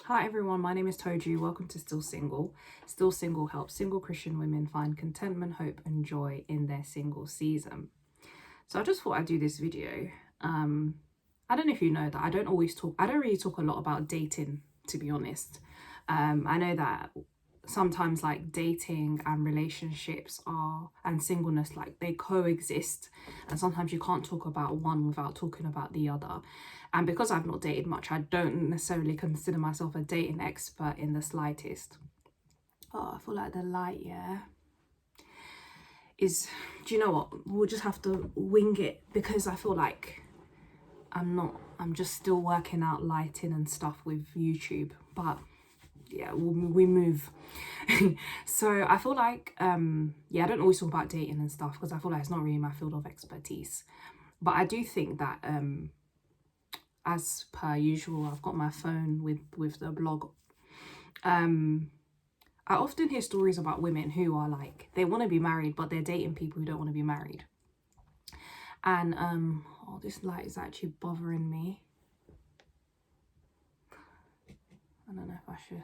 Hi everyone, my name is Toju. Welcome to Still Single. Still Single helps single Christian women find contentment, hope and joy in their single season. So I just thought I'd do this video. I don't know if you know that I don't really talk a lot about dating, to be honest. I know that sometimes like dating and relationships and singleness, like they coexist, and sometimes you can't talk about one without talking about the other. And because I've not dated much, I don't necessarily consider myself a dating expert in the slightest. Oh, I feel like the light, do you know what, we'll just have to wing it, because I feel like I'm just still working out lighting and stuff with YouTube, but yeah, we move. So I feel like I don't always talk about dating and stuff because I feel like it's not really my field of expertise, but I do think that as per usual, I've got my phone with the blog. I often hear stories about women who are like, they want to be married but they're dating people who don't want to be married. And oh, this light is actually bothering me. I don't know if I should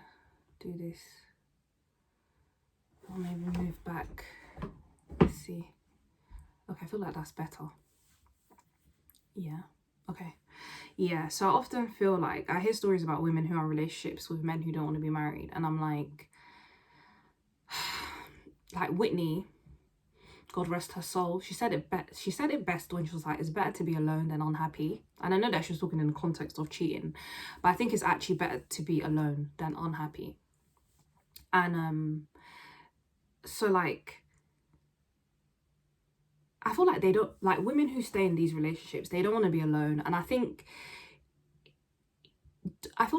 do this or maybe move back. Let's see. Okay, I feel like that's better. Yeah, okay. Yeah, so I often feel like I hear stories about women who are in relationships with men who don't want to be married, and I'm like Whitney, God rest her soul, she said it best when she was like, it's better to be alone than unhappy. And I know that she was talking in the context of cheating, but I think it's actually better to be alone than unhappy. And so like I feel like they don't, like, women who stay in these relationships, they don't want to be alone. And I feel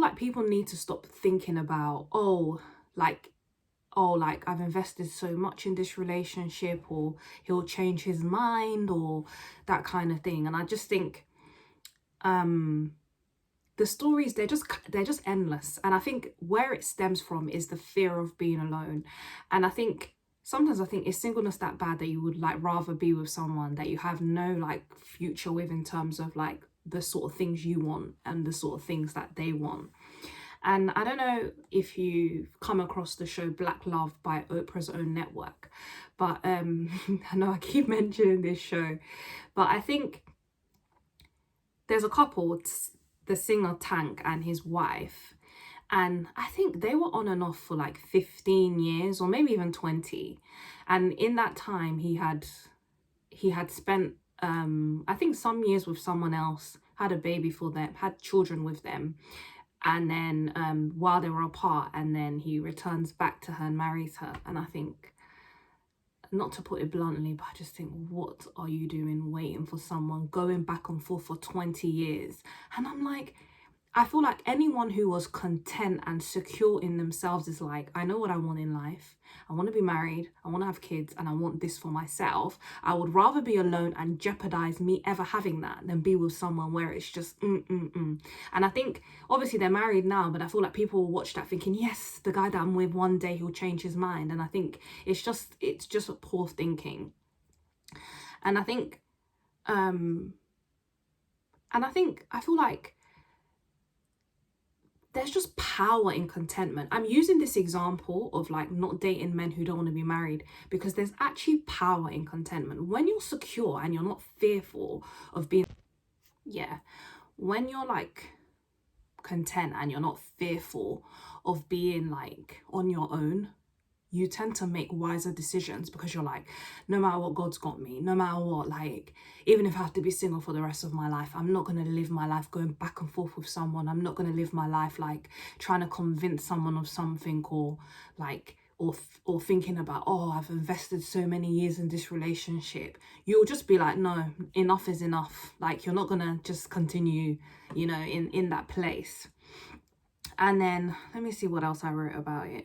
like people need to stop thinking about, like I've invested so much in this relationship, or he'll change his mind, or that kind of thing. And I just think the stories, they're just endless. And I think where it stems from is the fear of being alone. And I think sometimes is singleness that bad that you would like rather be with someone that you have no like future with, in terms of like the sort of things you want and the sort of things that they want? And I don't know if you've come across the show Black Love by Oprah's Own Network, but I know I keep mentioning this show, but I think there's a couple, the singer Tank and his wife, and I think they were on and off for like 15 years or maybe even 20. And in that time he had spent I think some years with someone else, had a baby for them, had children with them, and then while they were apart, and then he returns back to her and marries her. And I think, not to put it bluntly, but I just think, what are you doing waiting for someone, going back and forth for 20 years? And I'm like, I feel like anyone who was content and secure in themselves is like, I know what I want in life. I want to be married, I want to have kids, and I want this for myself. I would rather be alone and jeopardize me ever having that than be with someone where it's just And I think obviously they're married now, but I feel like people will watch that thinking, yes, the guy that I'm with, one day he'll change his mind. And I think it's just a poor thinking. And I think I feel like there's just power in contentment. I'm using this example of like not dating men who don't want to be married because there's actually power in contentment. When you're secure and you're not fearful of being, when you're like content and you're not fearful of being like on your own, you tend to make wiser decisions, because you're like, no matter what, God's got me. No matter what, like, even if I have to be single for the rest of my life, I'm not going to live my life going back and forth with someone. I'm not going to live my life like trying to convince someone of something, or like or thinking about, oh, I've invested so many years in this relationship. You'll just be like, no, enough is enough. Like, you're not going to just continue, you know, in that place. And then let me see what else I wrote about it.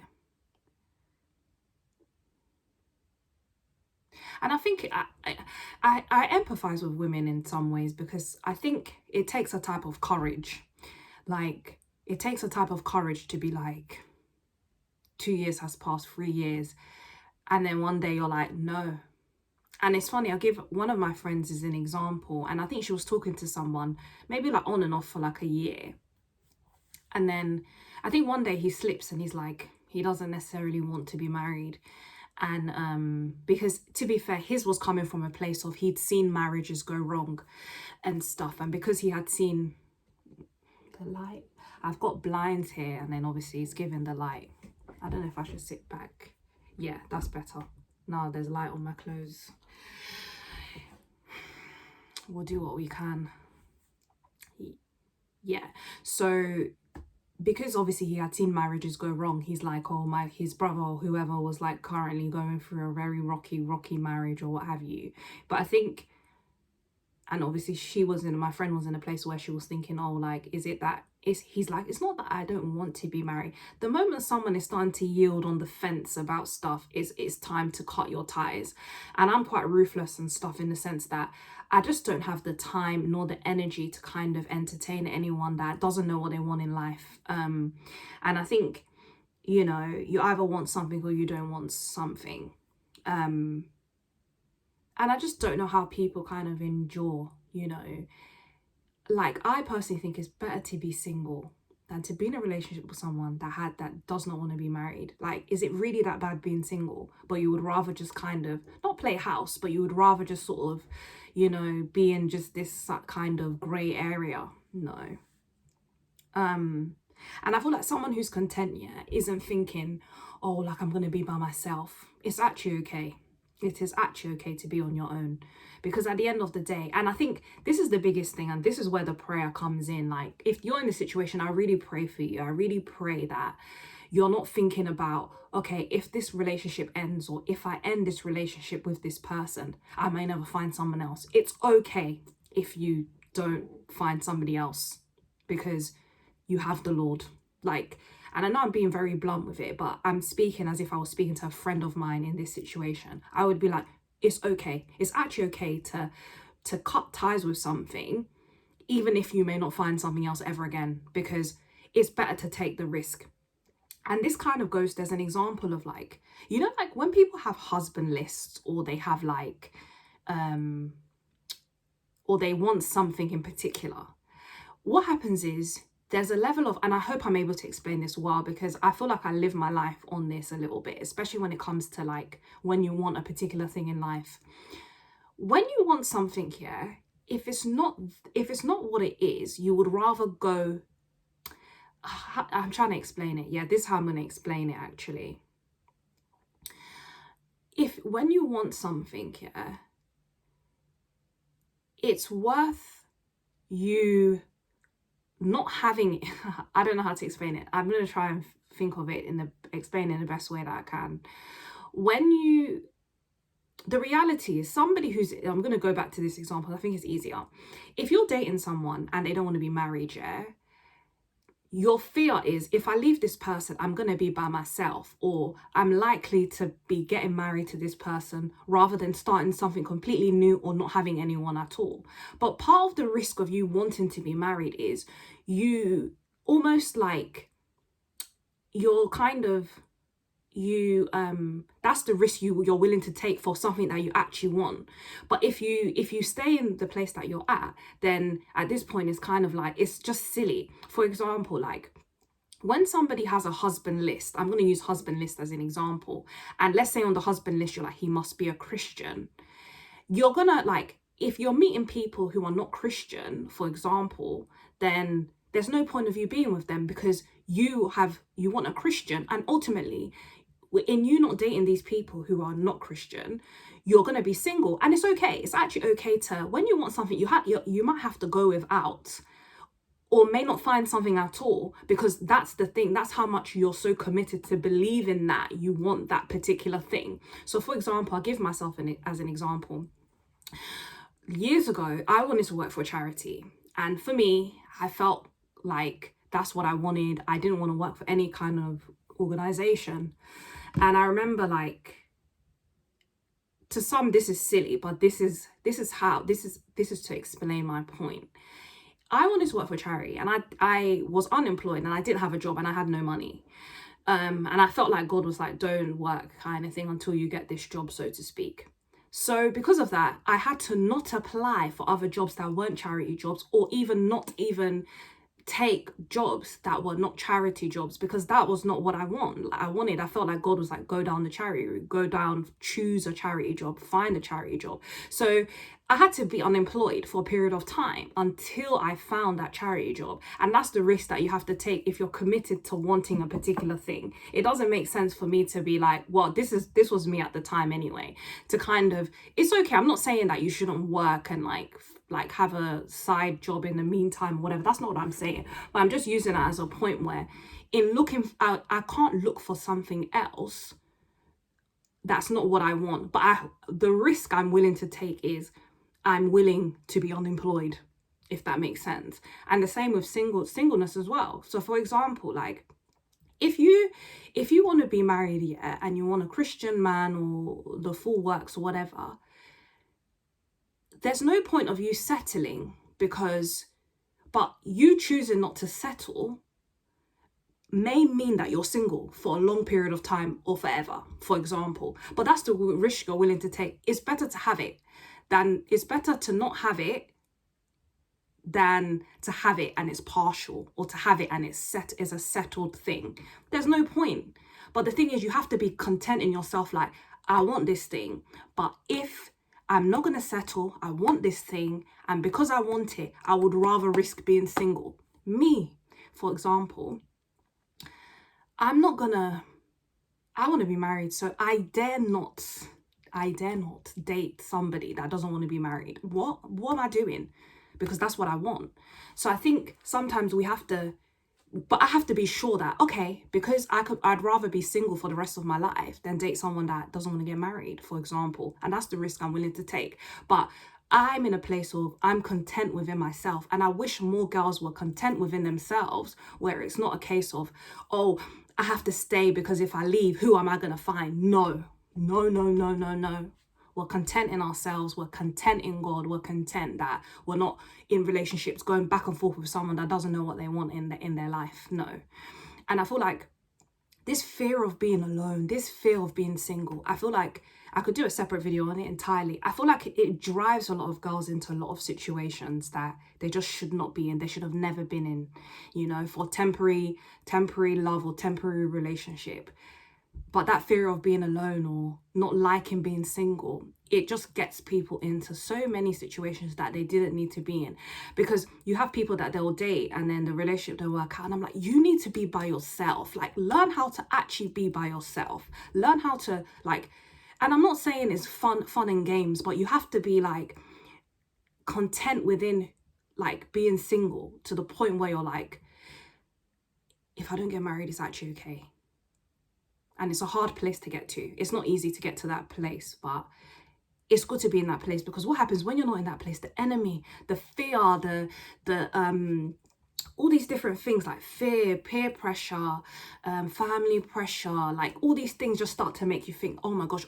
And I think I empathize with women in some ways, because I think it takes a type of courage. Like, it takes a type of courage to be like, 2 years has passed, 3 years, and then one day you're like, no. And it's funny, I'll give one of my friends as an example, and I think she was talking to someone maybe like on and off for like a year. And then I think one day he slips and he's like, he doesn't necessarily want to be married. And because to be fair, his was coming from a place of he'd seen marriages go wrong and stuff. And because he had seen the light, I've got blinds here, and then obviously it's giving the light. I don't know if I should sit back. Yeah, that's better. No, there's light on my clothes. We'll do what we can. Yeah, so because obviously he had seen marriages go wrong, he's like, oh, his brother or whoever was like currently going through a very rocky marriage or what have you. But I think, and obviously my friend was in a place where she was thinking, oh, like, is it that he's like, it's not that I don't want to be married. The moment someone is starting to yield on the fence about stuff, it's time to cut your ties. And I'm quite ruthless and stuff in the sense that I just don't have the time nor the energy to kind of entertain anyone that doesn't know what they want in life. And I think, you know, you either want something or you don't want something. And I just don't know how people kind of endure, you know. Like, I personally think it's better to be single than to be in a relationship with someone that does not want to be married. Like, is it really that bad being single? But you would rather just kind of, not play house, but you would rather just sort of, you know, be in just this kind of grey area. No. And I feel like someone who's content, yeah, isn't thinking, oh, like, I'm going to be by myself. It's actually okay. It is actually okay to be on your own, because at the end of the day, and I think this is the biggest thing, and this is where the prayer comes in. Like, if you're in this situation, I really pray for you. I really pray that you're not thinking about, okay, if this relationship ends, or if I end this relationship with this person, I may never find someone else. It's okay if you don't find somebody else, because you have the Lord. Like, and I know I'm being very blunt with it, but I'm speaking as if I was speaking to a friend of mine in this situation. I would be like, it's okay. It's actually okay to cut ties with something, even if you may not find something else ever again, because it's better to take the risk. And this kind of goes, there's an example of, like, you know, like when people have husband lists, or they have like, or they want something in particular, what happens is, there's a level of, and I hope I'm able to explain this well, because I feel like I live my life on this a little bit, especially when it comes to, like, when you want a particular thing in life. When you want something, yeah, if it's not what it is, you would rather go, I'm trying to explain it. Yeah, this is how I'm going to explain it, actually. When you want something, yeah, it's worth you not having it. I don't know how to explain it. I'm going to try and think of it explain it in the best way that I can. The reality is, somebody who's, I'm going to go back to this example, I think it's easier. If you're dating someone and they don't want to be married, yeah, your fear is, if I leave this person, I'm going to be by myself, or I'm likely to be getting married to this person rather than starting something completely new or not having anyone at all. But part of the risk of you wanting to be married is you almost like, you're kind of, that's the risk you're willing to take for something that you actually want. But if you stay in the place that you're at, then at this point it's kind of like, it's just silly. For example, like, when somebody has a husband list, I'm going to use husband list as an example, and let's say on the husband list you're like, he must be a Christian. You're gonna, like, if you're meeting people who are not Christian, for example, then there's no point of you being with them, because you want a Christian, and ultimately, in you not dating these people who are not Christian, you're going to be single. And it's okay. It's actually okay to, when you want something, you might have to go without, or may not find something at all, because that's the thing. That's how much you're so committed to believing that you want that particular thing. So for example, I'll give myself as an example. Years ago, I wanted to work for a charity. And for me, I felt like that's what I wanted. I didn't want to work for any kind of organization. And I remember, like, to some this is silly, but this is to explain my point. I wanted to work for a charity, and I was unemployed, and I didn't have a job, and I had no money. And I felt like God was like, don't work kind of thing until you get this job, so to speak. So because of that, I had to not apply for other jobs that weren't charity jobs, or even not even take jobs that were not charity jobs, because that was not what I want. I felt like God was like, go down the charity route, go down, choose a charity job, find a charity job. So I had to be unemployed for a period of time until I found that charity job. And that's the risk that you have to take if you're committed to wanting a particular thing. It doesn't make sense for me to be like, well, this was me at the time anyway, to kind of, it's okay. I'm not saying that you shouldn't work and like have a side job in the meantime or whatever. That's not what I'm saying. But I'm just using it as a point where in looking out, I can't look for something else that's not what I want. But the risk I'm willing to take is I'm willing to be unemployed, if that makes sense. And the same with singleness as well. So for example, like if you want to be married, yeah, and you want a Christian man or the full works or whatever, there's no point of you settling, but you choosing not to settle may mean that you're single for a long period of time or forever, for example. But that's the risk you're willing to take. It's better to have it it's better to not have it than to have it and it's partial, or to have it and it's a settled thing. There's no point. But the thing is, you have to be content in yourself. Like, I want this thing, but if I'm not going to settle, I want this thing, and because I want it, I would rather risk being single. Me, for example, I want to be married, so I dare not date somebody that doesn't want to be married. What am I doing? Because that's what I want. So I think sometimes but I have to be sure that, okay, because I'd rather be single for the rest of my life than date someone that doesn't want to get married, for example. And that's the risk I'm willing to take. But I'm in a place of I'm content within myself, and I wish more girls were content within themselves, where it's not a case of, oh, I have to stay because if I leave, who am I going to find? No. We're content in ourselves. We're content in God. We're content that we're not in relationships going back and forth with someone that doesn't know what they want in their life. No. And I feel like this fear of being alone, this fear of being single, I feel like I could do a separate video on it entirely. I feel like it drives a lot of girls into a lot of situations that they just should not be in. They should have never been in, for temporary love or temporary relationship. But that fear of being alone or not liking being single, it just gets people into so many situations that they didn't need to be in. Because you have people that they'll date and then the relationship don't work out. And I'm like, you need to be by yourself. Like, learn how to actually be by yourself. Learn how to and I'm not saying it's fun and games, but you have to be like content within like being single to the point where you're like, if I don't get married, it's actually okay. And it's a hard place to get to. It's not easy to get to that place, but it's good to be in that place, because what happens when you're not in that place? The enemy, the fear, all these different things like fear, peer pressure, family pressure, like all these things just start to make you think, oh my gosh.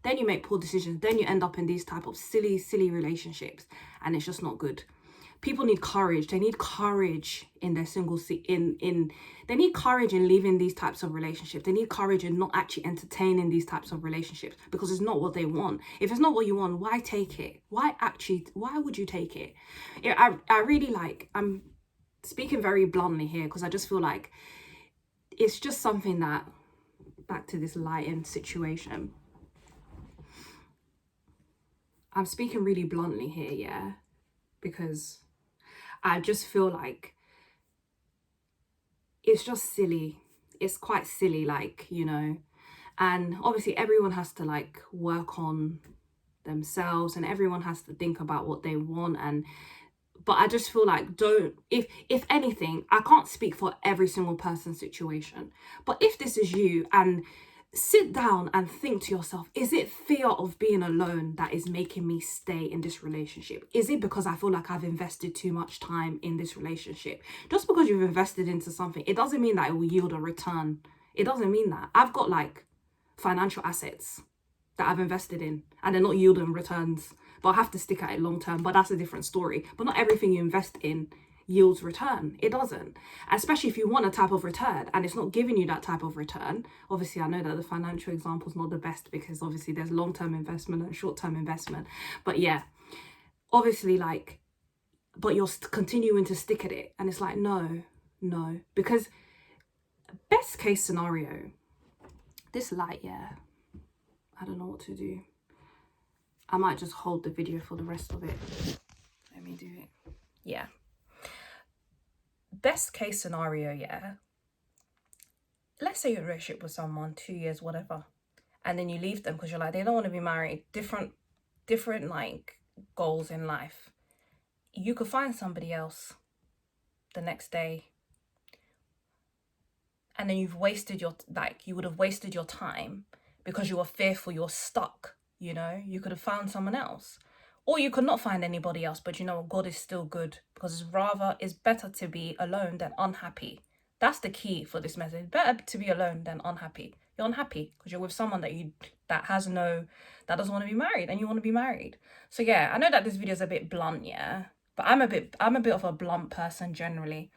Then you make poor decisions. Then you end up in these type of silly relationships, and it's just not good. People need courage. They need courage in their they need courage in leaving these types of relationships. They need courage in not actually entertaining these types of relationships, because it's not what they want. If it's not what you want, why take it? Why would you take it? I really I'm speaking very bluntly here, because I just feel like it's just something that, back to this lighting situation, I'm speaking really bluntly here, yeah, because I just feel like it's just silly. It's quite silly, and obviously everyone has to work on themselves, and everyone has to think about what they want. But I just feel like, if anything, I can't speak for every single person's situation, but if this is you, and sit down and think to yourself, is it fear of being alone that is making me stay in this relationship? Is it because I feel like I've invested too much time in this relationship? Just because you've invested into something, it doesn't mean that it will yield a return. It doesn't mean that. I've got financial assets that I've invested in, and they're not yielding returns, but I have to stick at it long term. But that's a different story. But not everything you invest in yields return. It doesn't. Especially if you want a type of return and it's not giving you that type of return. Obviously, I know that the financial example is not the best, because obviously there's long-term investment and short-term investment. But yeah, obviously but you're continuing to stick at it. And it's like, no, because best case scenario, this light, yeah, I don't know what to do. I might just hold the video for the rest of it. Let me do it. Yeah. Best case scenario, yeah. Let's say you're in a relationship with someone 2 years, whatever, and then you leave them because you're like, they don't want to be married. Different like goals in life. You could find somebody else the next day, and then you've wasted your, like, you would have wasted your time because you were fearful you're stuck. You know, you could have found someone else, or you could not find anybody else, but you know what, God is still good, because it's better to be alone than unhappy. That's the key for this message. Better to be alone than unhappy. You're unhappy because you're with someone that doesn't want to be married, and you want to be married. So yeah, I know that this video is a bit blunt, yeah, but I'm a bit of a blunt person generally.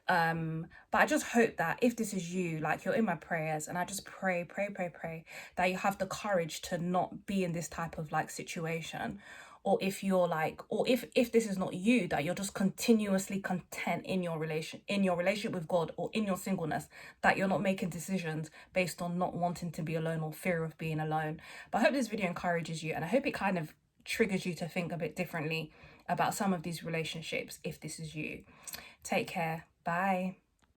But I just hope that if this is you, like, you're in my prayers, and I just pray that you have the courage to not be in this type of like situation. Or if you're like, or if this is not you, that you're just continuously content in your relationship with God, or in your singleness, that you're not making decisions based on not wanting to be alone or fear of being alone. But I hope this video encourages you, and I hope it kind of triggers you to think a bit differently about some of these relationships if this is you. Take care. Bye.